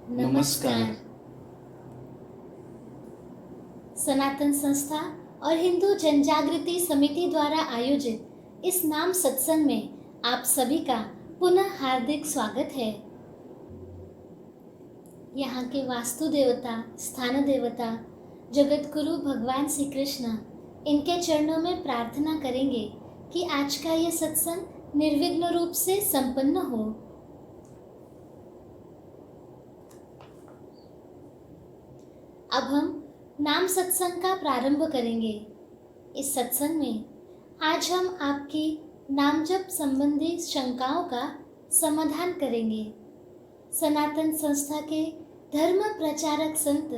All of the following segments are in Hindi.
नमस्कार। सनातन संस्था और हिंदू जनजागृति समिति द्वारा आयोजित इस नाम सत्संग में आप सभी का पुनः हार्दिक स्वागत है। यहाँ के वास्तु देवता, स्थान देवता, जगत गुरु भगवान श्री कृष्ण, इनके चरणों में प्रार्थना करेंगे कि आज का ये सत्संग निर्विघ्न रूप से संपन्न हो। अब हम नाम सत्संग का प्रारंभ करेंगे। इस सत्संग में आज हम आपकी नाम जप संबंधी शंकाओं का समाधान करेंगे। सनातन संस्था के धर्म प्रचारक संत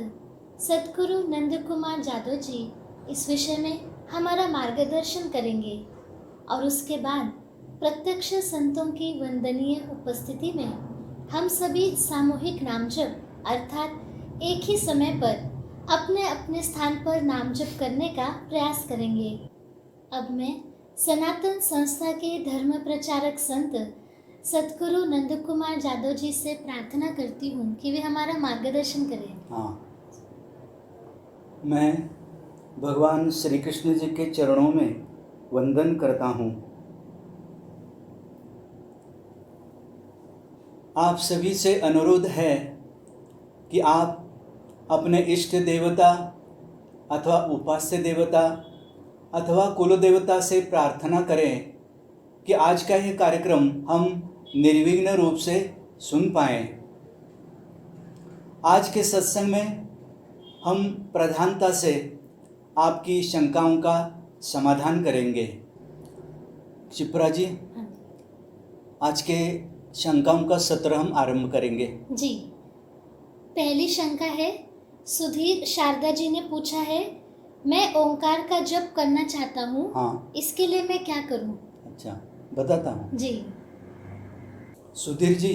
सद्गुरु नंद कुमार जादव जी इस विषय में हमारा मार्गदर्शन करेंगे और उसके बाद प्रत्यक्ष संतों की वंदनीय उपस्थिति में हम सभी सामूहिक नाम जप अर्थात एक ही समय पर अपने अपने स्थान पर नाम जप करने का प्रयास करेंगे। अब मैं सनातन संस्था के धर्म प्रचारक संत सद्गुरु नंद कुमार जादव जी से प्रार्थना करती हूँ कि वे हमारा मार्गदर्शन करें। हाँ, मैं भगवान श्री कृष्ण जी के चरणों में वंदन करता हूँ। आप सभी से अनुरोध है कि आप अपने इष्ट देवता अथवा उपास्य देवता अथवा कुल देवता से प्रार्थना करें कि आज का यह कार्यक्रम हम निर्विघ्न रूप से सुन पाएं। आज के सत्संग में हम प्रधानता से आपकी शंकाओं का समाधान करेंगे। शिप्रा जी, आज के शंकाओं का सत्र हम आरंभ करेंगे। जी, पहली शंका है, सुधीर शारदा जी ने पूछा है, मैं ओंकार का जप करना चाहता हूँ। हाँ, इसके लिए मैं क्या करूँ? अच्छा, बताता हूँ। जी, सुधीर जी,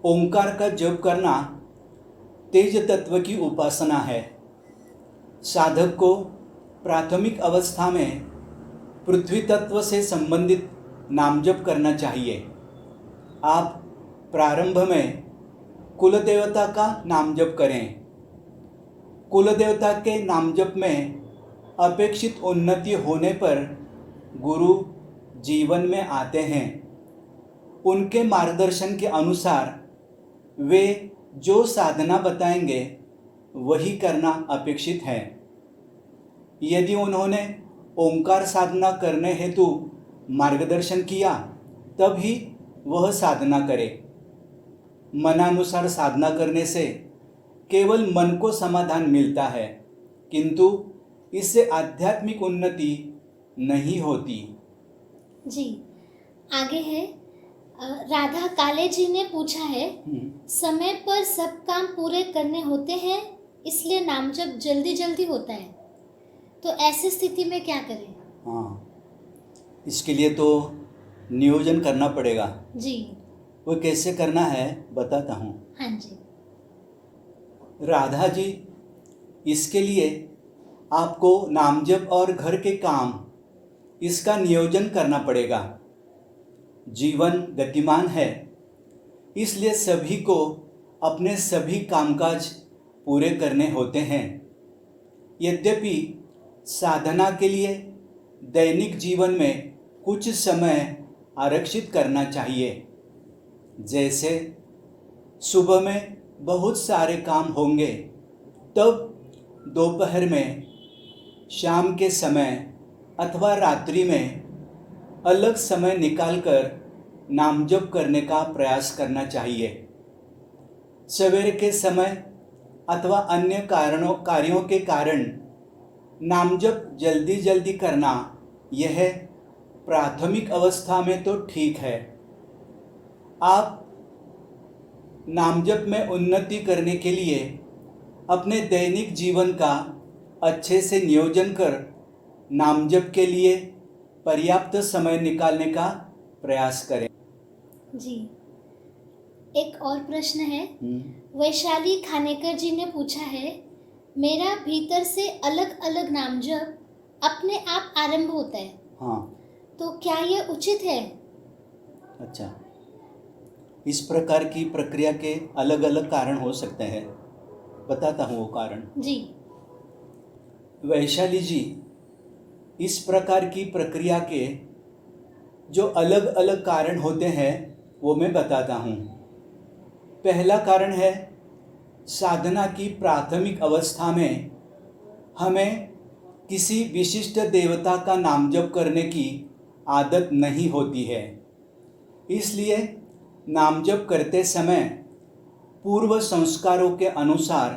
ओंकार का जप करना तेज तत्व की उपासना है। साधक को प्राथमिक अवस्था में पृथ्वी तत्व से संबंधित नाम जप करना चाहिए। आप प्रारंभ में कुल देवता का नाम जप करें। कुल देवता के नाम जप में अपेक्षित उन्नति होने पर गुरु जीवन में आते हैं। उनके मार्गदर्शन के अनुसार वे जो साधना बताएंगे वही करना अपेक्षित है। यदि उन्होंने ओंकार साधना करने हेतु मार्गदर्शन किया तभी वह साधना करे। मनानुसार साधना करने से केवल मन को समाधान मिलता है, किंतु इससे आध्यात्मिक उन्नति नहीं होती। जी, आगे है, राधा काले जी ने पूछा है, समय पर सब काम पूरे करने होते हैं इसलिए नाम जप जल्दी जल्दी होता है, तो ऐसी स्थिति में क्या करें? हाँ, इसके लिए तो नियोजन करना पड़ेगा। जी, वो कैसे करना है बताता हूँ। हाँ जी, राधा जी, इसके लिए आपको नाम जप और घर के काम इसका नियोजन करना पड़ेगा। जीवन गतिमान है, इसलिए सभी को अपने सभी कामकाज पूरे करने होते हैं। यद्यपि साधना के लिए दैनिक जीवन में कुछ समय आरक्षित करना चाहिए। जैसे सुबह में बहुत सारे काम होंगे, तब दोपहर में, शाम के समय अथवा रात्रि में अलग समय निकालकर नाम जप करने का प्रयास करना चाहिए। सवेरे के समय अथवा अन्य कार्यों के कारण नाम जप जल्दी जल्दी करना यह प्राथमिक अवस्था में तो ठीक है। आप नाम जप में उन्नति करने के लिए अपने दैनिक जीवन का अच्छे से नियोजन कर नाम जप के लिए पर्याप्त समय निकालने का प्रयास करें। जी, एक और प्रश्न है, वैशाली खानेकर जी ने पूछा है, मेरा भीतर से अलग अलग नाम जप अपने आप आरंभ होता है। हाँ, तो क्या यह उचित है? अच्छा, इस प्रकार की प्रक्रिया के अलग अलग कारण हो सकते हैं। बताता हूँ वो कारण। जी। वैशाली जी, इस प्रकार की प्रक्रिया के जो अलग अलग कारण होते हैं वो मैं बताता हूँ। पहला कारण है, साधना की प्राथमिक अवस्था में हमें किसी विशिष्ट देवता का नाम जप करने की आदत नहीं होती है। इसलिए नाम जप करते समय पूर्व संस्कारों के अनुसार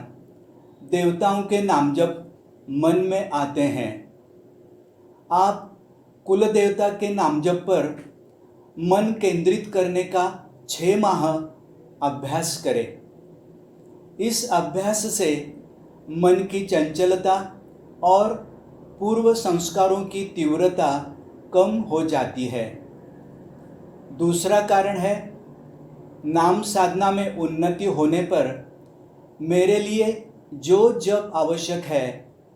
देवताओं के नाम जप मन में आते हैं। आप कुल देवता के नाम जप पर मन केंद्रित करने का 6 माह अभ्यास करें। इस अभ्यास से मन की चंचलता और पूर्व संस्कारों की तीव्रता कम हो जाती है। दूसरा कारण है, नाम साधना में उन्नति होने पर मेरे लिए जो जप आवश्यक है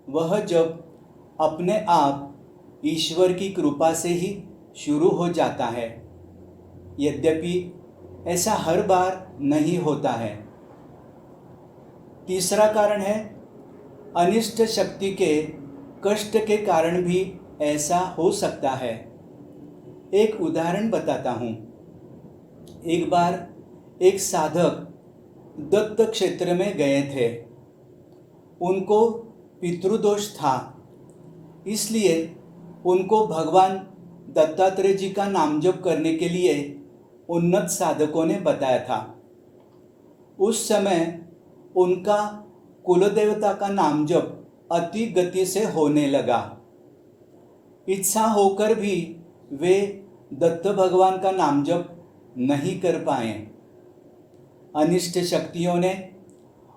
वह जप अपने आप ईश्वर की कृपा से ही शुरू हो जाता है। यद्यपि ऐसा हर बार नहीं होता है। तीसरा कारण है, अनिष्ट शक्ति के कष्ट के कारण भी ऐसा हो सकता है। एक उदाहरण बताता हूँ। एक बार एक साधक दत्त क्षेत्र में गए थे। उनको पितृदोष था, इसलिए उनको भगवान दत्तात्रेय जी का नाम जप करने के लिए उन्नत साधकों ने बताया था। उस समय उनका कुलदेवता का नाम जप अति गति से होने लगा। इच्छा होकर भी वे दत्त भगवान का नाम जप नहीं कर पाए। अनिष्ट शक्तियों ने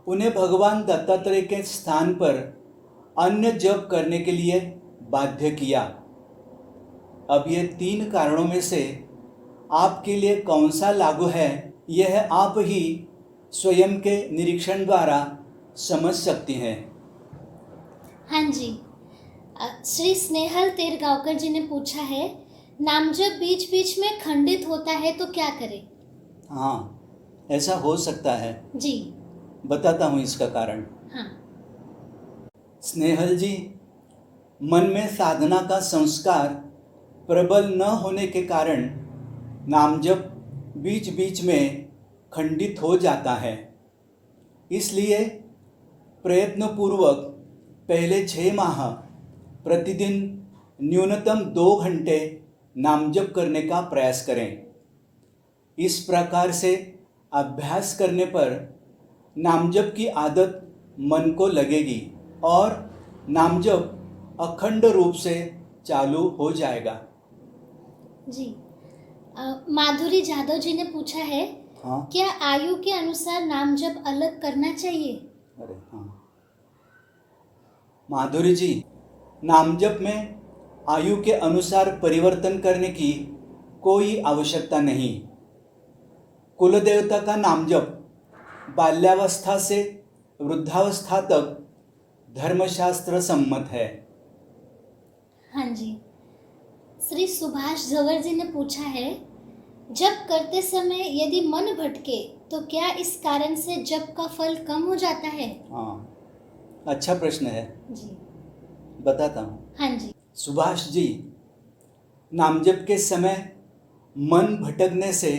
उन्हें भगवान दत्तात्रेय के स्थान पर अन्य जप करने के लिए बाध्य किया। अब ये 3 कारणों में से आपके लिए कौन सा लागू है, यह आप ही स्वयं के निरीक्षण द्वारा समझ सकती हैं। हाँ जी। श्री स्नेहल तेरगांवकर जी ने पूछा है, नाम जब बीच बीच में खंडित होता है तो क्या करें? हाँ, ऐसा हो सकता है। जी। बताता हूँ इसका कारण। हाँ। स्नेहल जी, मन में साधना का संस्कार प्रबल न होने के कारण नाम जप बीच बीच में खंडित हो जाता है। इसलिए प्रयत्नपूर्वक पहले 6 माह प्रतिदिन न्यूनतम 2 घंटे नाम जप करने का प्रयास करें। इस प्रकार से अभ्यास करने पर नाम जप की आदत मन को लगेगी और नाम जप अखंड रूप से चालू हो जाएगा। जी। माधुरी जादव जी ने पूछा है, हाँ, क्या आयु के अनुसार नाम जप अलग करना चाहिए? अरे हाँ माधुरी जी, नाम जप में आयु के अनुसार परिवर्तन करने की कोई आवश्यकता नहीं। कुल देवता का नाम जप बाल्यावस्था से वृद्धावस्था तक धर्मशास्त्र सम्मत है। हाँ जी। श्री सुभाष झवर जी ने पूछा है, जप करते समय यदि मन भटके तो क्या इस कारण से जप का फल कम हो जाता है? हाँ, अच्छा प्रश्न है। जी। बताता हूँ। हाँ जी। सुभाष जी, नामजप के समय मन भटकने से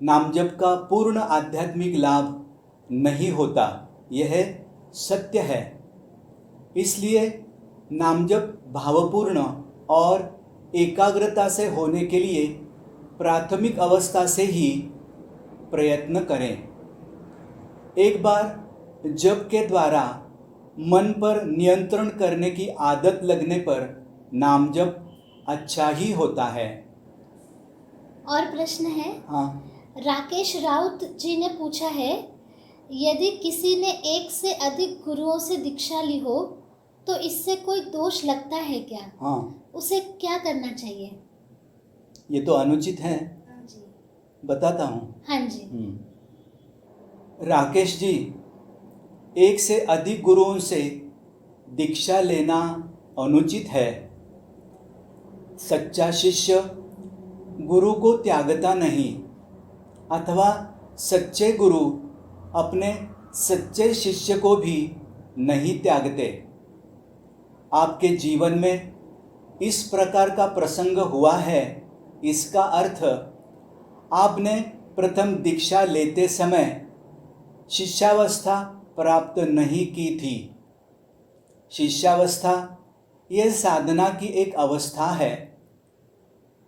नामजप का पूर्ण आध्यात्मिक लाभ नहीं होता, यह सत्य है। इसलिए नामजप भावपूर्ण और एकाग्रता से होने के लिए प्राथमिक अवस्था से ही प्रयत्न करें। एक बार जप के द्वारा मन पर नियंत्रण करने की आदत लगने पर नाम जप अच्छा ही होता है। और प्रश्न है, हाँ, राकेश राउत जी ने पूछा है, यदि किसी ने 1 से अधिक गुरुओं से दीक्षा ली हो तो इससे कोई दोष लगता है क्या? हाँ, उसे क्या करना चाहिए? ये तो अनुचित है। हाँ जी। बताता हूँ। हाँ जी। राकेश जी, 1 से अधिक गुरुओं से दीक्षा लेना अनुचित है। सच्चा शिष्य गुरु को त्यागता नहीं, अथवा सच्चे गुरु अपने सच्चे शिष्य को भी नहीं त्यागते। आपके जीवन में इस प्रकार का प्रसंग हुआ है, इसका अर्थ आपने प्रथम दीक्षा लेते समय शिष्यावस्था प्राप्त नहीं की थी। शिष्यावस्था यह साधना की एक अवस्था है।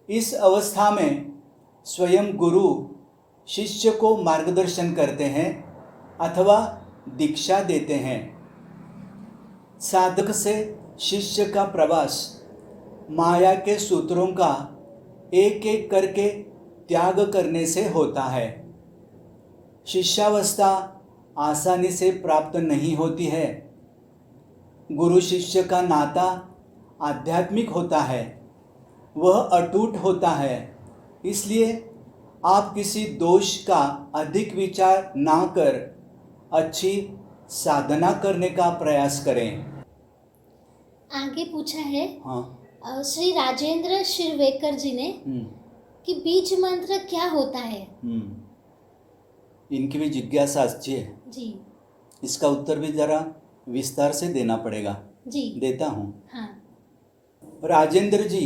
इस अवस्था में स्वयं गुरु शिष्य को मार्गदर्शन करते हैं अथवा दीक्षा देते हैं। साधक से शिष्य का प्रवास माया के सूत्रों का एक एक करके त्याग करने से होता है। शिष्यावस्था आसानी से प्राप्त नहीं होती है। गुरु शिष्य का नाता आध्यात्मिक होता है, वह अटूट होता है। इसलिए आप किसी दोष का अधिक विचार ना कर अच्छी साधना करने का प्रयास करें। आगे पूछा है हाँ। श्री राजेंद्र शिरवेकर जी ने कि बीज मंत्र क्या होता है। इनकी भी जिज्ञासा अच्छी है जी। इसका उत्तर भी जरा विस्तार से देना पड़ेगा। जी देता हूँ। हाँ। राजेंद्र जी,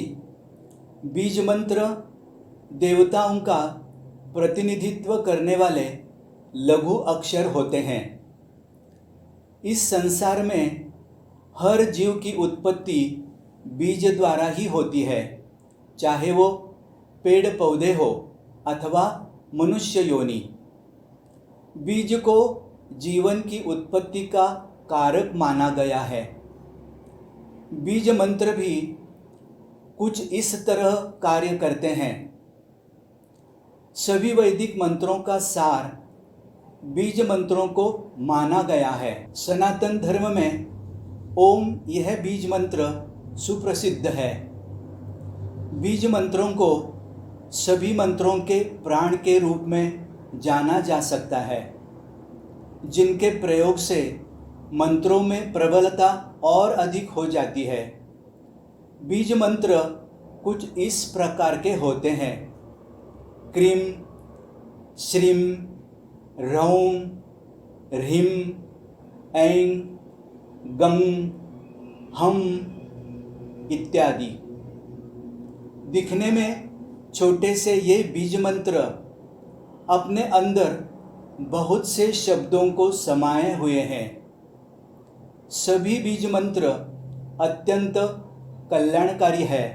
बीज मंत्र देवताओं का प्रतिनिधित्व करने वाले लघु अक्षर होते हैं। इस संसार में हर जीव की उत्पत्ति बीज द्वारा ही होती है, चाहे वो पेड़ पौधे हो अथवा मनुष्य योनि। बीज को जीवन की उत्पत्ति का कारक माना गया है। बीज मंत्र भी कुछ इस तरह कार्य करते हैं। सभी वैदिक मंत्रों का सार बीज मंत्रों को माना गया है। सनातन धर्म में ओम यह बीज मंत्र सुप्रसिद्ध है। बीज मंत्रों को सभी मंत्रों के प्राण के रूप में जाना जा सकता है, जिनके प्रयोग से मंत्रों में प्रबलता और अधिक हो जाती है। बीज मंत्र कुछ इस प्रकार के होते हैं: क्रीम, श्रीम, रौम, ह्रीम, ऐं, गं, हम इत्यादि। दिखने में छोटे से ये बीज मंत्र अपने अंदर बहुत से शब्दों को समाये हुए हैं। सभी बीज मंत्र अत्यंत कल्याणकारी है,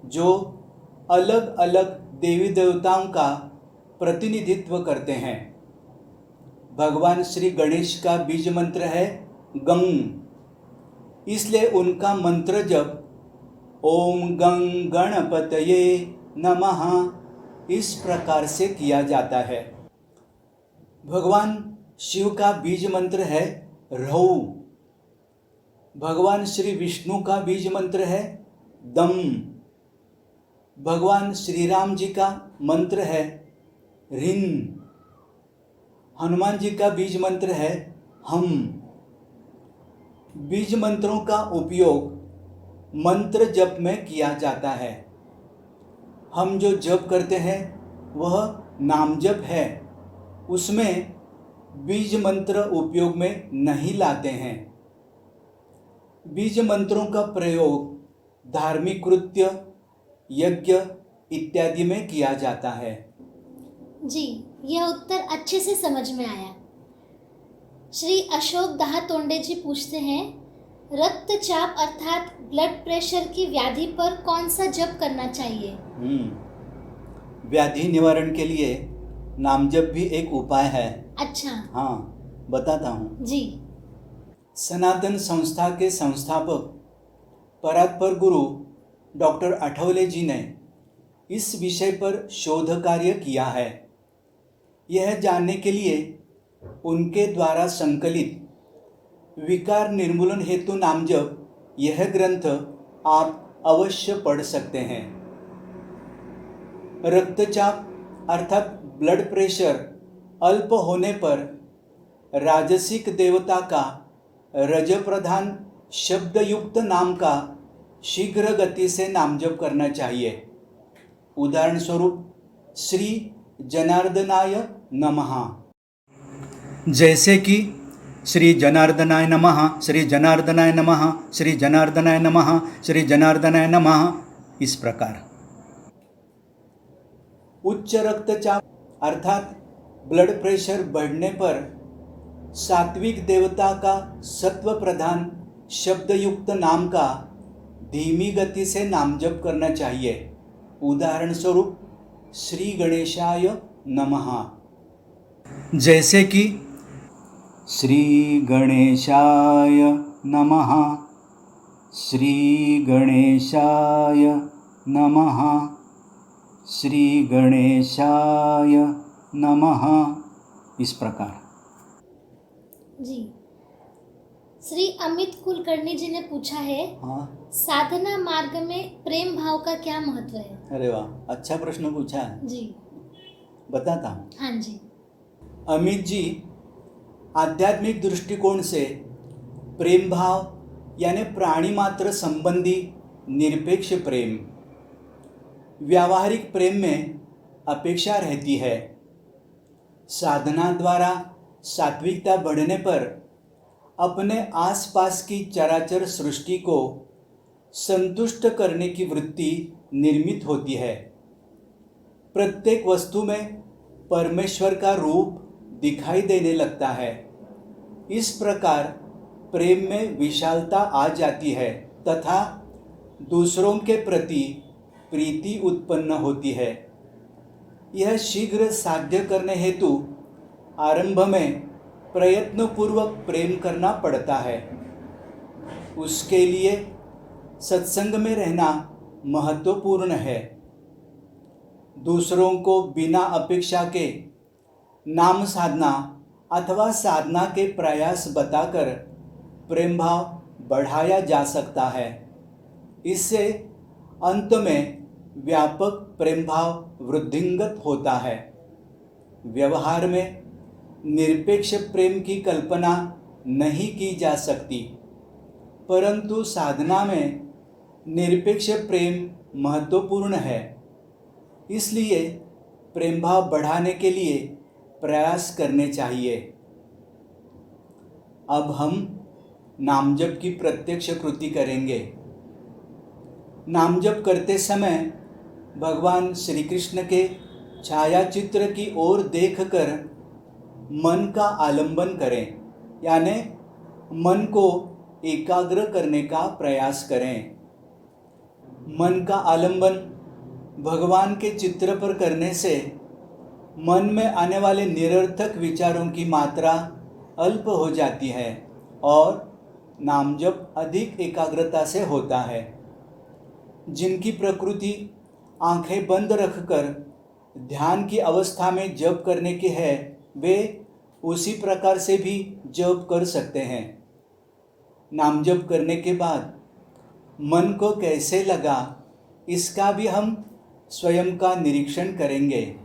जो अलग अलग देवी देवताओं का प्रतिनिधित्व करते हैं। भगवान श्री गणेश का बीज मंत्र है गं, इसलिए उनका मंत्र जप ओम गं गणपतये नमः इस प्रकार से किया जाता है। भगवान शिव का बीज मंत्र है रौ। भगवान श्री विष्णु का बीज मंत्र है दम। भगवान श्री राम जी का मंत्र है रिन। हनुमान जी का बीज मंत्र है हम। बीज मंत्रों का उपयोग मंत्र जप में किया जाता है। हम जो जप करते हैं वह नाम जप है, उसमें बीज मंत्र उपयोग में नहीं लाते हैं। बीज मंत्रों का प्रयोग धार्मिक कृत्य, यज्ञ इत्यादि में किया जाता है। जी, यह उत्तर अच्छे से समझ में आया। श्री अशोक दाहतोंडे जी पूछते हैं, रक्तचाप अर्थात ब्लड प्रेशर की व्याधि पर कौन सा जप करना चाहिए? व्याधि निवारण के लिए नाम जप भी एक उपाय है। अच्छा। हाँ, बताता हूँ जी। सनातन संस्था के संस्थापक परात्पर गुरु डॉक्टर आठवले जी ने इस विषय पर शोध कार्य किया है। यह जानने के लिए उनके द्वारा संकलित विकार निर्मूलन हेतु नाम जप यह ग्रंथ आप अवश्य पढ़ सकते हैं। रक्तचाप अर्थात ब्लड प्रेशर अल्प होने पर राजसिक देवता का रज प्रधान शब्द युक्त नाम का शीघ्र गति से नाम जप करना चाहिए। उदाहरण स्वरूप श्री जनार्दनाय नमः। जैसे कि श्री जनार्दनाय नमः, श्री जनार्दनाय नमः, श्री जनार्दनाय नमः, श्री जनार्दनाय नमः, इस प्रकार। उच्च रक्तचाप अर्थात ब्लड प्रेशर बढ़ने पर सात्विक देवता का सत्व प्रधान शब्दयुक्त नाम का धीमी गति से नाम जप करना चाहिए। उदाहरण स्वरूप श्री गणेशाय नमः। जैसे कि श्री गणेशाय नमः, श्री गणेशाय नमः, श्री गणेशाय नमः, इस प्रकार। जी, श्री अमित कुलकर्णी जी ने पूछा है, हाँ, साधना मार्ग में प्रेम भाव का क्या महत्व है? अरे वाह, अच्छा प्रश्न पूछा है। जी, बताता हूँ। हाँ जी। अमित जी आध्यात्मिक दृष्टिकोण से प्रेम भाव यानी प्राणी मात्र संबंधी निरपेक्ष प्रेम, व्यावहारिक प्रेम में अपेक्षा रहती है। साधना द्वारा सात्विकता बढ़ने पर अपने आसपास की चराचर सृष्टि को संतुष्ट करने की वृत्ति निर्मित होती है। प्रत्येक वस्तु में परमेश्वर का रूप दिखाई देने लगता है। इस प्रकार प्रेम में विशालता आ जाती है तथा दूसरों के प्रति प्रीति उत्पन्न होती है। यह शीघ्र साध्य करने हेतु आरंभ में प्रयत्नपूर्वक प्रेम करना पड़ता है। उसके लिए सत्संग में रहना महत्वपूर्ण है। दूसरों को बिना अपेक्षा के नाम साधना अथवा साधना के प्रयास बताकर प्रेम भाव बढ़ाया जा सकता है। इससे अंत में व्यापक प्रेम भाव वृद्धिंगत होता है। व्यवहार में निरपेक्ष प्रेम की कल्पना नहीं की जा सकती, परंतु साधना में निरपेक्ष प्रेम महत्वपूर्ण है। इसलिए प्रेम भाव बढ़ाने के लिए प्रयास करने चाहिए। अब हम नामजप की प्रत्यक्ष कृति करेंगे। नामजप करते समय भगवान श्री कृष्ण के छायाचित्र की ओर देखकर मन का आलंबन करें, यानी मन को एकाग्र करने का प्रयास करें। मन का आलंबन भगवान के चित्र पर करने से मन में आने वाले निरर्थक विचारों की मात्रा अल्प हो जाती है और नामजप अधिक एकाग्रता से होता है। जिनकी प्रकृति आंखें बंद रखकर ध्यान की अवस्था में जप करने की है, वे उसी प्रकार से भी जप कर सकते हैं। नामजप करने के बाद मन को कैसे लगा, इसका भी हम स्वयं का निरीक्षण करेंगे।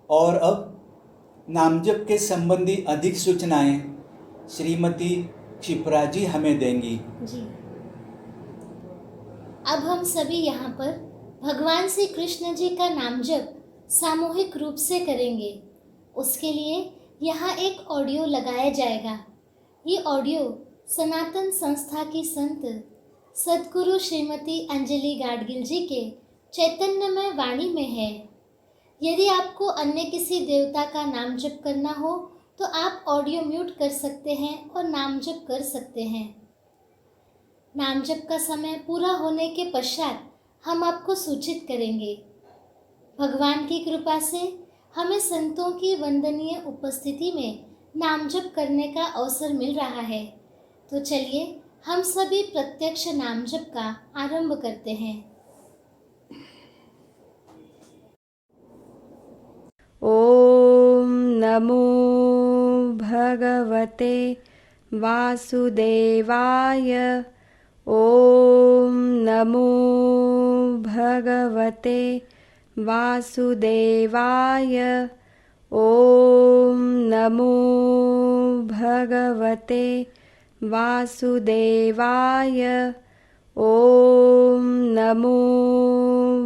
और अब नामजप के संबंधी अधिक सूचनाएं श्रीमती क्षिप्रा जी हमें देंगी। जी, अब हम सभी यहाँ पर भगवान श्री कृष्ण जी का नाम जप सामूहिक रूप से करेंगे। उसके लिए यहाँ एक ऑडियो लगाया जाएगा। ये ऑडियो सनातन संस्था की संत सद्गुरु श्रीमती अंजलि गाडगिल जी के चैतन्यमय वाणी में है। यदि आपको अन्य किसी देवता का नाम जप करना हो तो आप ऑडियो म्यूट कर सकते हैं और नाम जप कर सकते हैं। नाम जप का समय पूरा होने के पश्चात हम आपको सूचित करेंगे। भगवान की कृपा से हमें संतों की वंदनीय उपस्थिति में नाम जप करने का अवसर मिल रहा है। तो चलिए हम सभी प्रत्यक्ष नाम जप का आरंभ करते हैं। ओम नमो भगवते वासुदेवाय। ओम नमो भगवते वासुदेवाय। ओम नमो भगवते वासुदेवाय। ओम नमो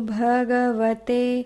भगवते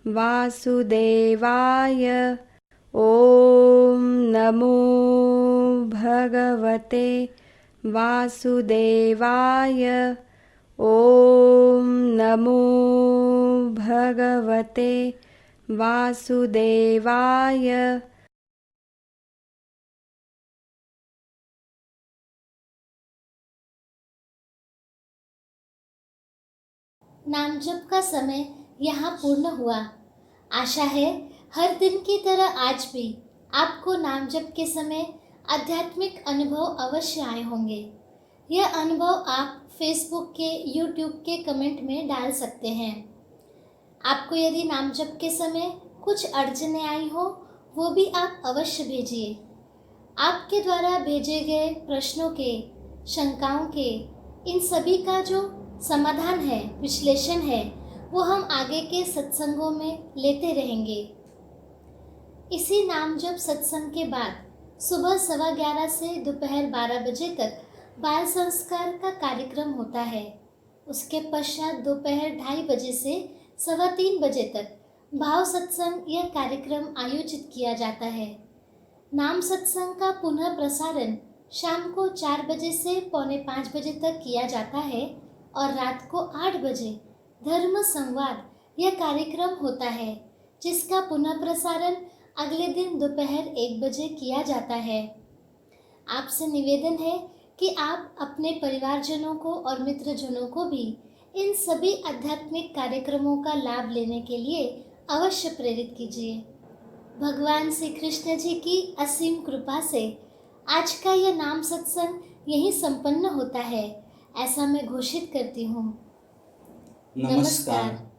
वासुदेवाय। ॐ नमो भगवते वासुदेवाय। ॐ नमो भगवते वासुदेवाय। नाम जप का समय यहाँ पूर्ण हुआ। आशा है हर दिन की तरह आज भी आपको नाम जप के समय आध्यात्मिक अनुभव अवश्य आए होंगे। यह अनुभव आप फेसबुक के, यूट्यूब के कमेंट में डाल सकते हैं। आपको यदि नाम जप के समय कुछ अड़चनें आई हो, वो भी आप अवश्य भेजिए। आपके द्वारा भेजे गए प्रश्नों के, शंकाओं के, इन सभी का जो समाधान है, विश्लेषण है, वो हम आगे के सत्संगों में लेते रहेंगे। इसी नाम जप सत्संग के बाद सुबह 11:15 से दोपहर 12 बजे तक बाल संस्कार का कार्यक्रम होता है। उसके पश्चात दोपहर 2:30 बजे से 3:15 बजे तक भाव सत्संग यह कार्यक्रम आयोजित किया जाता है। नाम सत्संग का पुनः प्रसारण शाम को 4 बजे से 4:45 बजे तक किया जाता है और रात को 8 बजे धर्म संवाद यह कार्यक्रम होता है, जिसका पुनः प्रसारण अगले दिन दोपहर 1 बजे किया जाता है। आपसे निवेदन है कि आप अपने परिवारजनों को और मित्रजनों को भी इन सभी आध्यात्मिक कार्यक्रमों का लाभ लेने के लिए अवश्य प्रेरित कीजिए। भगवान श्री कृष्ण जी की असीम कृपा से आज का यह नाम सत्संग यहीं संपन्न होता है, ऐसा मैं घोषित करती हूँ। नमस्कार।